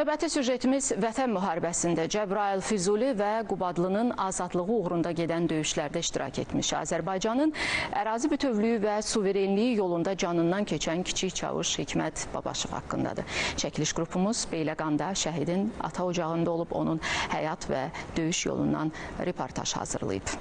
Növbəti süjetimiz Vətən müharibəsində Cəbrayıl Füzuli və Qubadlının azadlığı uğrunda gedən döyüşlərdə iştirak etmiş. Azərbaycanın ərazi bütövlüyü və suverenliyi yolunda canından keçən kiçik çavuş Hikmət Babaşov haqqındadır. Çəkiliş qrupumuz Beyləqanda şəhidin ata ocağında olub onun həyat və döyüş yolundan reportaj hazırlayıb.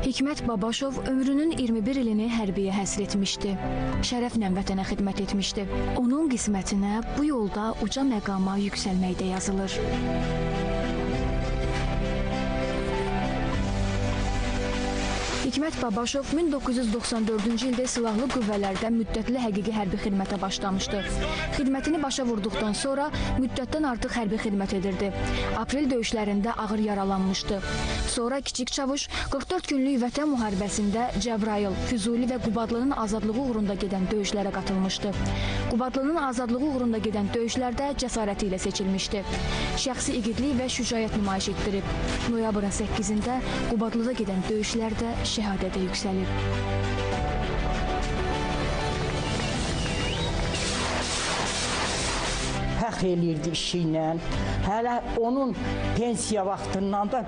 Hikmət Babaşov ömrünün 21 ilini hərbiyə həsr etmişdi. Şərəflə vətənə xidmət etmişdi. Onun qismətinə bu yolda uca məqama yüksəlməkdə yazılır. Hikmət Babaşov 1994-cü ildə silahlı qüvvələrdə müddətli həqiqi hərbi xidmətə başlamışdı. Xidmətini başa vurduqdan sonra müddətdən artıq hərbi xidmət edirdi. Aprel döyüşlərində ağır yaralanmışdı. Sonra kiçik çavuş 44 günlük Vətən müharibəsində Cəbrayıl, Füzuli və Qubadlının azadlığı uğrunda gedən döyüşlərə qatılmışdı. Qubadlının azadlığı uğrunda gedən döyüşlərdə cəsarəti ilə seçilmişdi. Şəxsi igidlik və şücaət nümayiş etdirib. Noyabrın 8-də Qubadlıda gedən döyüşlərdə şəhadətə yüksəlib. Fəxr eləyirdi işi ilə. Hələ onun pensiya vaxtından da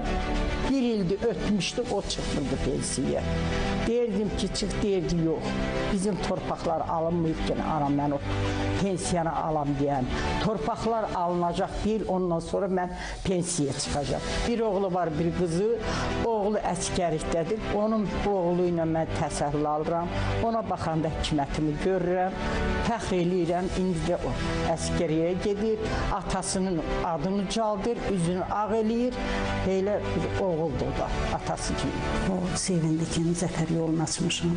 bir ildir ötmüşdü, o çıxırdı pensiyaya. Deyirdim ki, çıx, deyirdi, yox. Bizim torpaqlar alınmayıbkən, anam mən o pensiyanı alam deyən. Torpaqlar alınacaq deyil, ondan sonra mən pensiyaya çıxacaq. Bir oğlu var, bir qızı, oğlu əskərlikdədir. Onun oğlu ilə mən təsəlli alıram. Ona baxanda hikmətimi görürəm, fəxr eləyirəm. İndi də o əskəriyə gedir, atasının adını caldır, üzünü ağ eləyir. Elə bir oğuldur o da, atası kimi. O sevindi ki, zəfər yolunu açmışam.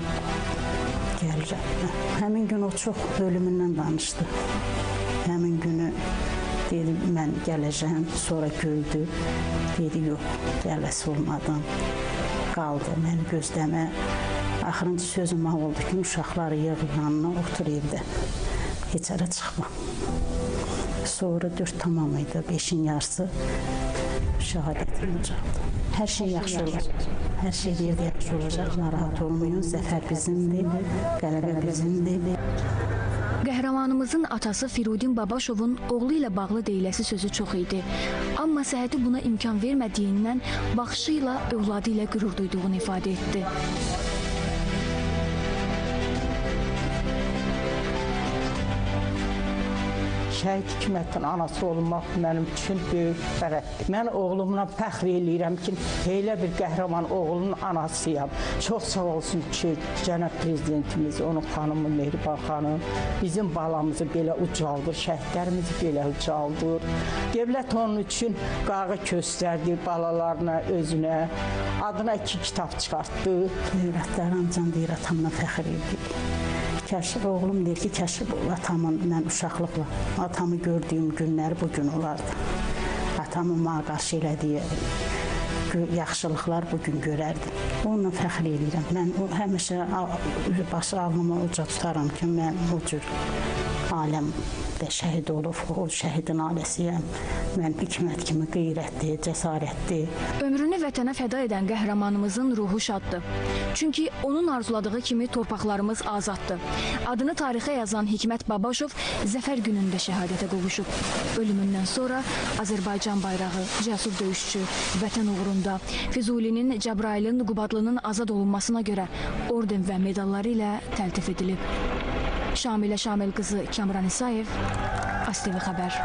Gəlirəm. Həmin gün o çox ölümündən danışdı. Həmin günü dedi, mən gələcəm, sonra güldü. Dedi, yox, gələsi olmadan qaldı, məni gözləmə. Axırıncı sözüm oldu ki, uşaqları yığıb yanına otur evdə. Heç ara çıxma. Sonra 4 tamam idi, 5-in yarısı şəhadətim olacaqdı. Hər şey yaxşı olacaq. Hər şey yerdə yaxşı olacaq. Narahat olmayın. Zəfər bizimdir, qələbə bizimdir. Qəhrəmanımızın atası Firudin Babaşovun oğlu ilə bağlı deyiləsi sözü çox idi. Amma səhhəti buna imkan vermədiyindən baxışı ilə övladı ilə qürur duyduğunu ifadə etdi. Şəhid Hikmətin anası olmaq mənim üçün böyük fərəhdir. Mən oğlumla fəxr eləyirəm ki, elə bir qəhrəman oğlunun anasıyam. Çox sağ olsun ki, cənab prezidentimiz, onun xanımı Mehriban xanım, bizim balamızı belə ucaldır, şəhidlərimizi belə ucaldır. Dövlət onun üçün qağı göstərdi balalarına, özünə. Adına 2 kitab çıxartdı. Dövlətlər ancaq deyir, atamla fəxr edir. Kəşif oğlum deyir ki, kəşif atamın, mən uşaqlıqla atamı gördüyüm günləri bugün olardı. Atamın mənə qarşı elədiyi yaxşılıqlar bugün görərdim. Onunla fəxr edirəm. Mən həmişə başı alnıma uca tutaram ki, mən o cür aləmdə şəhid olub, o şəhidin ailəsiyəm. Mən Hikmət kimi qeyrətli, cəsarətli. Ömrünü vətənə fəda edən qəhrəmanımızın ruhu şaddır. Çünki onun arzuladığı kimi torpaqlarımız azaddır. Adını tarixə yazan Hikmət Babaşov zəfər günündə şəhadətə qovuşub. Ölümündən sonra Azərbaycan bayrağı, cəsur döyüşçü, vətən uğrunda, Füzulinin, Cəbrailin, Qubadlının azad olunmasına görə orden və medalları ilə təltif edilib. Şamilə Şamil qızı Kamran İsayev, ASTV Xəbər.